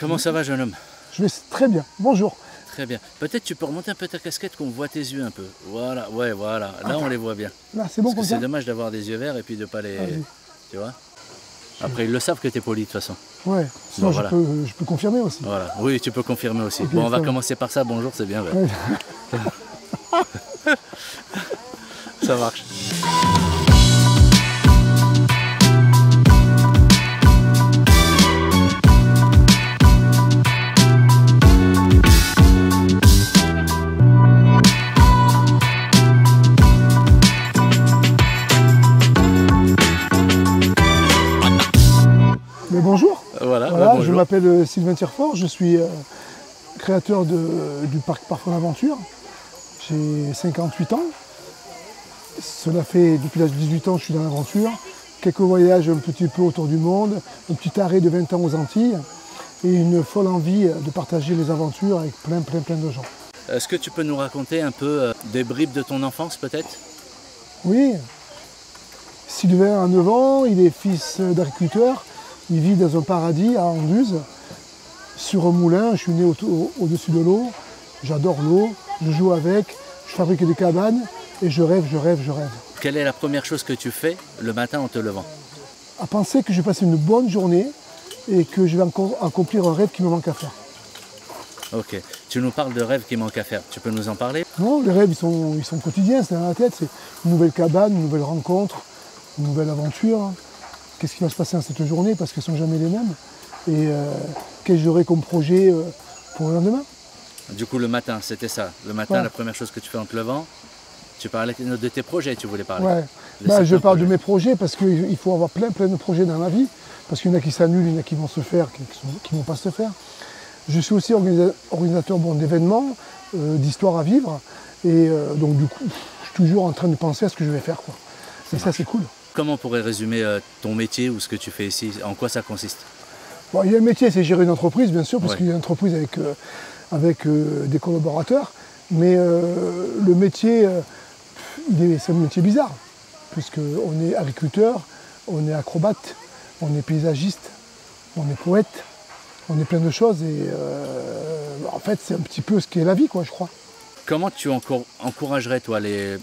Comment ça va, jeune homme? Je vais très bien. Bonjour. Très bien. Peut-être tu peux remonter un peu ta casquette qu'on voit tes yeux un peu. Voilà, ouais, voilà. Là, on les voit bien. Là, c'est bon comme ça. C'est dommage d'avoir des yeux verts et puis de pas les... Tu vois? Après, ils le savent que tu es poli de toute façon. Ouais, sinon Bon, voilà. je peux confirmer aussi. Voilà. Oui, tu peux confirmer aussi. Okay, bon, on va commencer par ça. Bonjour, c'est bien. Ouais. Ça marche. Mais bonjour. Voilà, bonjour. Je m'appelle Sylvain Tirefort, je suis créateur du parc Parfum d'Aventure. J'ai 58 ans. Cela fait depuis l'âge de 18 ans que je suis dans l'aventure. Quelques voyages un petit peu autour du monde, un petit arrêt de 20 ans aux Antilles et une folle envie de partager les aventures avec plein de gens. Est-ce que tu peux nous raconter un peu des bribes de ton enfance peut-être? Oui. Sylvain a 9 ans, il est fils d'agriculteur. Il vit dans un paradis à Anduze, sur un moulin. Je suis né au-dessus de l'eau. J'adore l'eau, je joue avec, je fabrique des cabanes et je rêve. Quelle est la première chose que tu fais le matin en te levant? À penser que je vais passer une bonne journée et que je vais accomplir un rêve qui me manque à faire. Ok. Tu nous parles de rêves qui manquent à faire. Tu peux nous en parler? Non, les rêves, ils sont quotidiens, c'est dans la tête. C'est une nouvelle cabane, une nouvelle rencontre, une nouvelle aventure. Qu'est-ce qui va se passer dans cette journée parce qu'elles ne sont jamais les mêmes. Et qu'est-ce que j'aurai comme projet pour le lendemain. Du coup, le matin, c'était ça. Le matin, la première chose que tu fais en te levant, tu parlais de tes projets, tu voulais parler. Ouais. Je parle de mes projets parce qu'il faut avoir plein de projets dans la vie. Parce qu'il y en a qui s'annulent, il y en a qui vont se faire, qui ne vont pas se faire. Je suis aussi organisateur d'événements, d'histoires à vivre. Et donc du coup, je suis toujours en train de penser à ce que je vais faire, quoi. Et ça, c'est cool. Comment on pourrait résumer ton métier ou ce que tu fais ici? En quoi ça consiste? Bon, il y a un métier, c'est gérer une entreprise, bien sûr, parce qu'il y a une entreprise avec des collaborateurs. Mais le métier, c'est un métier bizarre, puisqu'on est agriculteur, on est acrobate, on est paysagiste, on est poète, on est plein de choses. Et en fait, c'est un petit peu ce qu'est la vie, quoi, je crois. Comment tu encouragerais, toi, des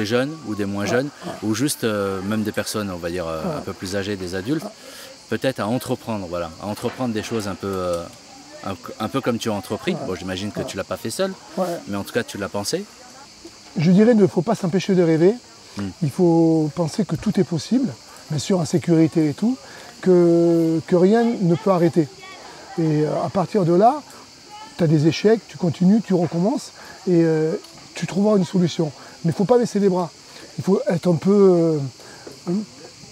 jeunes ou des moins jeunes, ou juste même des personnes, on va dire, un peu plus âgées, des adultes, peut-être à entreprendre, voilà, à entreprendre des choses un peu comme tu as entrepris. Bon, j'imagine que tu ne l'as pas fait seul, mais en tout cas, tu l'as pensé. Je dirais qu'il ne faut pas s'empêcher de rêver. Il faut penser que tout est possible, bien sûr en sécurité et tout, que rien ne peut arrêter. Et à partir de là, tu as des échecs, tu continues, tu recommences et tu trouveras une solution. Mais il ne faut pas baisser les bras. Il faut être un peu...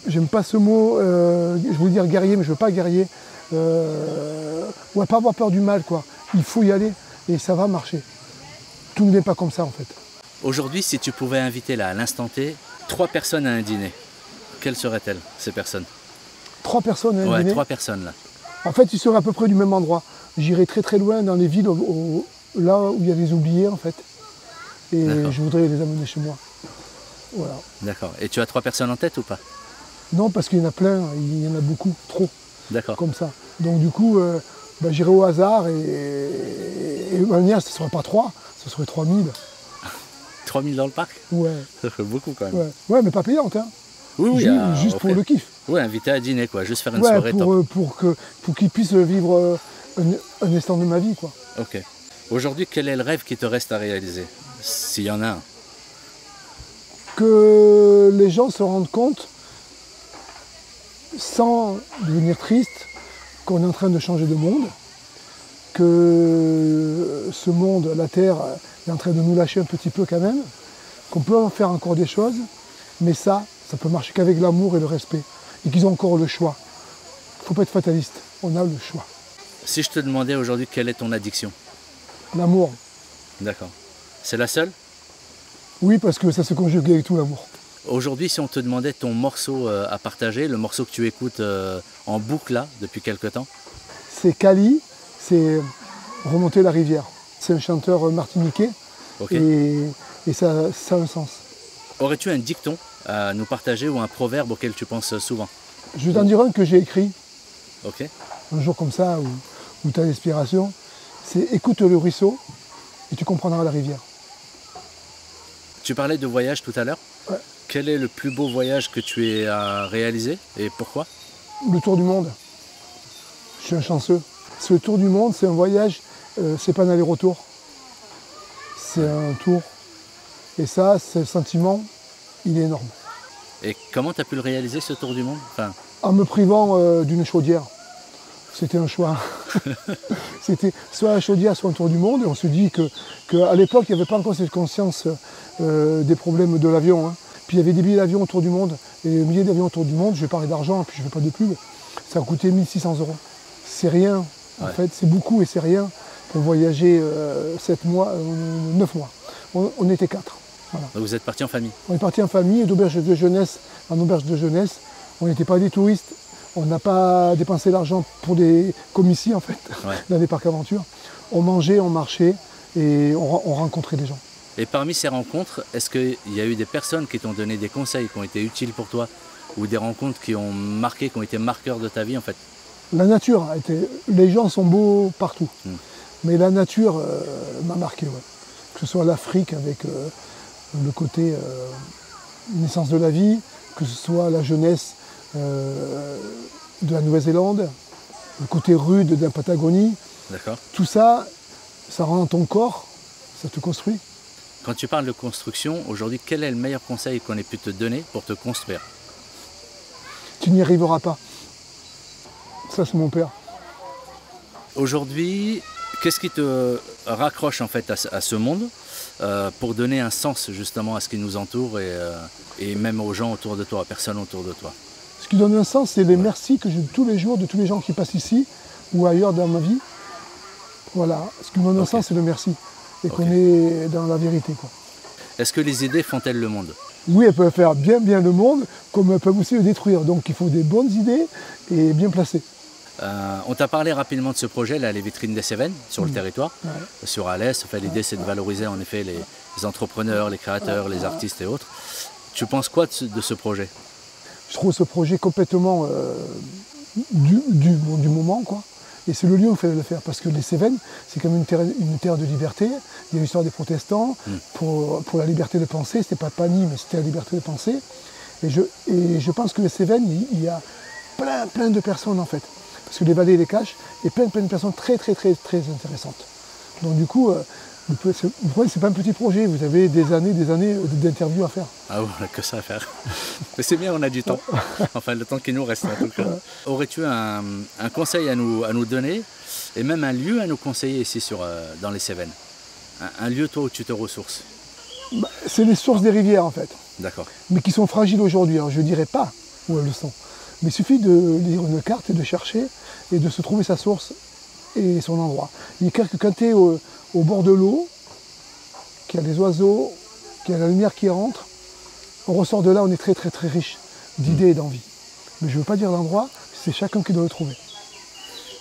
j'aime pas ce mot, je voulais dire guerrier, mais je ne veux pas guerrier. Pas avoir peur du mal, quoi. Il faut y aller et ça va marcher. Tout ne vient pas comme ça, en fait. Aujourd'hui, si tu pouvais inviter là, à l'instant T, 3 personnes à un dîner, quelles seraient-elles, ces personnes? 3 personnes à un dîner? 3 personnes là. En fait, ils seraient à peu près du même endroit. J'irai très loin dans les villes, là où il y a des oubliés, en fait. Et je voudrais les amener chez moi. Voilà. D'accord. Et tu as 3 personnes en tête ou pas? Non, parce qu'il y en a plein, il y en a beaucoup, trop. D'accord. Comme ça. Donc du coup, j'irai au hasard et de manière, ce ne serait pas 3, ce serait 3000. 3000 dans le parc? Ouais. Ça fait beaucoup quand même. Ouais, mais pas payante, hein. Oui, juste pour le kiff. Oui, invité à dîner, quoi, juste faire une soirée top. Pour qu'ils puissent vivre un instant de ma vie, quoi. Ok. Aujourd'hui, quel est le rêve qui te reste à réaliser, s'il y en a un? Que les gens se rendent compte, sans devenir triste, qu'on est en train de changer de monde, que ce monde, la Terre, est en train de nous lâcher un petit peu quand même, qu'on peut en faire encore des choses, mais ça peut marcher qu'avec l'amour et le respect, et qu'ils ont encore le choix. Il ne faut pas être fataliste, on a le choix. Si je te demandais aujourd'hui quelle est ton addiction? L'amour. D'accord. C'est la seule? Oui, parce que ça se conjugue avec tout l'amour. Aujourd'hui, si on te demandait ton morceau à partager, le morceau que tu écoutes en boucle là, depuis quelque temps? C'est Kali, c'est Remonter la rivière. C'est un chanteur martiniquais et ça a un sens. Aurais-tu un dicton à nous partager ou un proverbe auquel tu penses souvent? Je vais t'en dire un que j'ai écrit. Ok. Un jour comme ça, où ou ta respiration, c'est écoute le ruisseau et tu comprendras la rivière. Tu parlais de voyage tout à l'heure. Ouais. Quel est le plus beau voyage que tu aies réalisé et pourquoi? Le tour du monde. Je suis un chanceux. Ce tour du monde, c'est un voyage, c'est pas un aller-retour. C'est un tour. Et ça, c'est le sentiment, il est énorme. Et comment tu as pu le réaliser, ce tour du monde? En me privant d'une chaudière. C'était un choix. C'était soit la chaudière, soit un tour du monde. Et on se dit qu'à l'époque, il n'y avait pas encore cette conscience des problèmes de l'avion. Hein. Puis il y avait des billets d'avion autour du monde. Et les billets d'avion autour du monde, je vais parler d'argent, puis je ne fais pas de pub, ça a coûté 1 600 €. C'est rien, en fait. C'est beaucoup et c'est rien pour voyager 7 mois, 9 mois. On était 4. Voilà. Donc vous êtes partis en famille? On est partis en famille et d'auberge de jeunesse en auberge de jeunesse. On n'était pas des touristes. On n'a pas dépensé l'argent pour des comme ici en fait, dans des parcs aventures. On mangeait, on marchait et on rencontrait des gens. Et parmi ces rencontres, est-ce qu'il y a eu des personnes qui t'ont donné des conseils qui ont été utiles pour toi ou des rencontres qui ont marqué, qui ont été marqueurs de ta vie en fait? La nature a été... Les gens sont beaux partout, mais la nature m'a marqué. Ouais. Que ce soit l'Afrique avec le côté naissance de la vie, que ce soit la jeunesse de la Nouvelle-Zélande, le côté rude de la Patagonie. D'accord. Tout ça, ça rend dans ton corps, ça te construit. Quand tu parles de construction, aujourd'hui, quel est le meilleur conseil qu'on ait pu te donner pour te construire? Tu n'y arriveras pas. Ça, c'est mon père. Aujourd'hui, qu'est-ce qui te raccroche en fait à ce monde pour donner un sens justement à ce qui nous entoure et même aux gens autour de toi, aux personnes autour de toi? Ce qui donne un sens, c'est les merci que j'ai tous les jours de tous les gens qui passent ici ou ailleurs dans ma vie. Voilà, ce qui me donne un sens, c'est le merci. Et qu'on est dans la vérité, quoi. Est-ce que les idées font-elles le monde? Oui, elles peuvent faire bien le monde, comme elles peuvent aussi le détruire. Donc il faut des bonnes idées et bien placées. On t'a parlé rapidement de ce projet, là, les vitrines des Cévennes, sur le territoire, sur Alès. Enfin, l'idée, c'est de valoriser en effet les entrepreneurs, les créateurs, les artistes et autres. Tu penses quoi de ce projet? Je trouve ce projet complètement du moment, quoi. Et c'est le lieu où il fallait le faire, parce que les Cévennes, c'est quand même une terre de liberté. Il y a l'histoire des protestants, pour la liberté de penser, c'était pas Pagny, mais c'était la liberté de penser. Et je pense que les Cévennes, il y a plein de personnes en fait. Parce que les vallées les cachent, et plein de personnes très intéressantes. Donc du coup, vous voyez, c'est pas un petit projet, vous avez des années d'interviews à faire. Ah ouais, on n'a que ça à faire. Mais c'est bien, on a du temps. Enfin, le temps qui nous reste en tout cas. Aurais-tu un conseil à nous donner, et même un lieu à nous conseiller ici dans les Cévennes? Un lieu, toi, où tu te ressources? C'est les sources des rivières en fait. D'accord. Mais qui sont fragiles aujourd'hui. Alors je ne dirais pas où elles sont. Mais il suffit de lire une carte et de chercher et de se trouver sa source et son endroit. Il y a quand tu es au bord de l'eau, qu'il y a des oiseaux, qu'il y a la lumière qui rentre, on ressort de là, on est très riche d'idées et d'envie. Mais je ne veux pas dire l'endroit, c'est chacun qui doit le trouver.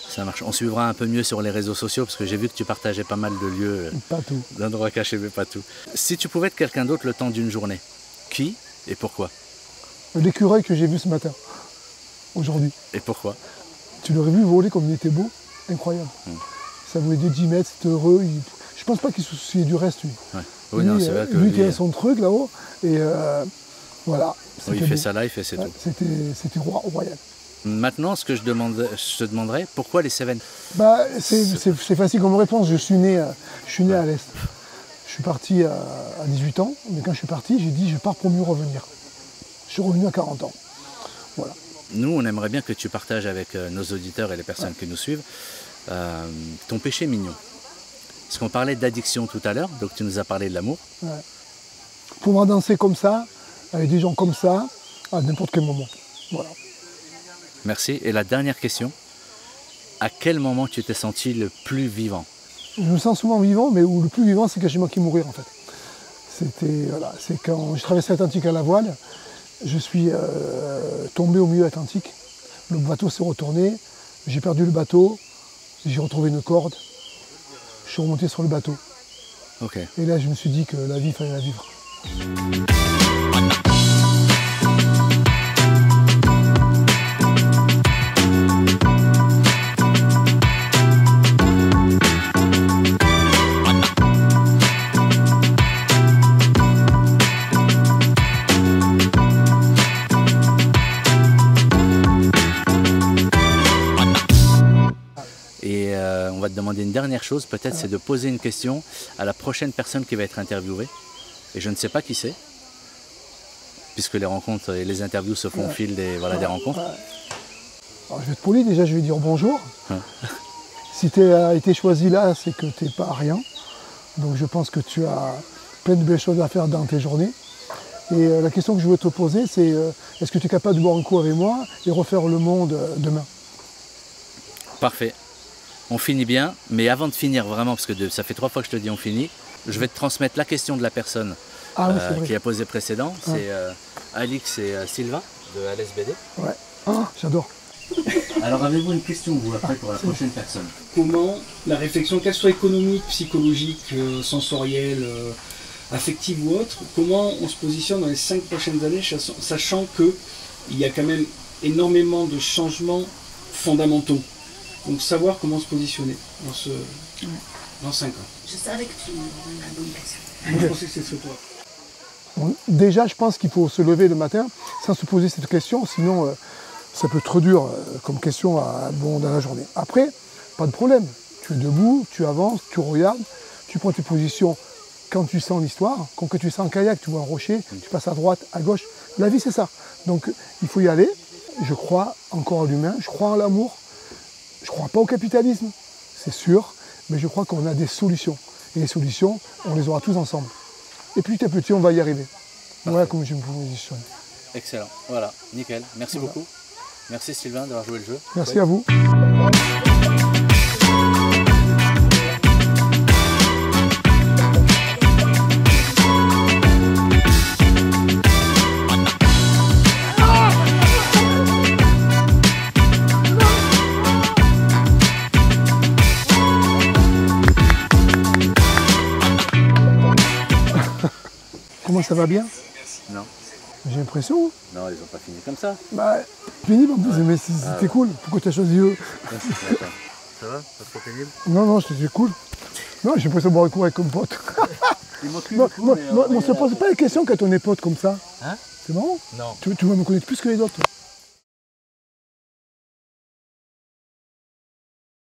Ça marche. On suivra un peu mieux sur les réseaux sociaux parce que j'ai vu que tu partageais pas mal de lieux, pas tout, d'endroits cachés, mais pas tout. Si tu pouvais être quelqu'un d'autre le temps d'une journée, qui et pourquoi? L'écureuil que j'ai vu ce matin, aujourd'hui. Et pourquoi? Tu l'aurais vu voler comme il était beau, incroyable. Ça voulait de 10 mètres, c'était heureux. Je pense pas qu'il se souciait du reste, lui. Ouais. Oui, non, c'est vrai que lui qui a son truc là-haut, et voilà. Oui, il fait ça là, il fait c'est tout. C'était royal. Maintenant, ce que je te demanderais, pourquoi les Cévennes? C'est facile comme réponse. Je suis né à l'Est. Je suis parti à 18 ans, mais quand je suis parti, j'ai dit je pars pour mieux revenir. Je suis revenu à 40 ans. Voilà. Nous, on aimerait bien que tu partages avec nos auditeurs et les personnes qui nous suivent ton péché mignon. Parce qu'on parlait d'addiction tout à l'heure, donc tu nous as parlé de l'amour. Ouais. Pouvoir danser comme ça, avec des gens comme ça, à n'importe quel moment. Voilà. Merci. Et la dernière question, à quel moment tu t'es senti le plus vivant? Je me sens souvent vivant, mais le plus vivant, c'est quand j'ai manqué mourir en fait. C'est quand je traversais l'Atlantique à la voile, je suis tombé au milieu de l'Atlantique, le bateau s'est retourné, j'ai perdu le bateau, j'ai retrouvé une corde, je suis remonté sur le bateau. Okay. Et là, je me suis dit que la vie, il fallait la vivre. demander une dernière chose, peut-être, c'est de poser une question à la prochaine personne qui va être interviewée. Et je ne sais pas qui c'est, puisque les rencontres et les interviews se font au fil des rencontres. Alors, je vais être poli, déjà je vais dire bonjour. Si tu as été choisi là, c'est que tu n'es pas à rien. Donc je pense que tu as plein de belles choses à faire dans tes journées. Et la question que je veux te poser, c'est est-ce que tu es capable de boire un coup avec moi et refaire le monde demain? Parfait. On finit bien, mais avant de finir vraiment, parce que ça fait 3 fois que je te dis on finit, je vais te transmettre la question de la personne qui a posé précédent. C'est Alix et Sylvain de LSBD. Ouais, j'adore. Alors avez-vous une question, vous, après, pour la prochaine personne? Comment la réflexion, qu'elle soit économique, psychologique, sensorielle, affective ou autre, comment on se positionne dans les 5 prochaines années, sachant qu'il y a quand même énormément de changements fondamentaux. Donc savoir comment se positionner dans 5 ans. Je savais que tu avais la bonne question. Je pensais que c'était toi. Bon, déjà, je pense qu'il faut se lever le matin sans se poser cette question, sinon ça peut être trop dur comme question dans la journée. Après, pas de problème. Tu es debout, tu avances, tu regardes, tu prends tes positions quand tu sens l'histoire. Quand tu sens un kayak, tu vois un rocher, tu passes à droite, à gauche. La vie, c'est ça. Donc, il faut y aller. Je crois encore à l'humain, je crois en l'amour. Je ne crois pas au capitalisme, c'est sûr, mais je crois qu'on a des solutions. Et les solutions, on les aura tous ensemble. Et petit à petit, on va y arriver. Voilà comment je me positionne. Excellent, voilà, nickel. Merci beaucoup. Merci Sylvain d'avoir joué le jeu. Merci à vous. Comment ça va bien? Non. J'ai l'impression. Non, ils n'ont pas fini comme ça. Bah, pénible en plus, mais c'était cool. Pourquoi tu as choisi eux? Ça va? Pas trop pénible? Non, c'était cool. Non, j'ai l'impression de boire un coup avec comme pote. On ne se pose pas la question quand on est pote comme ça. Hein? C'est marrant. Non. Tu vas me connaître plus que les autres.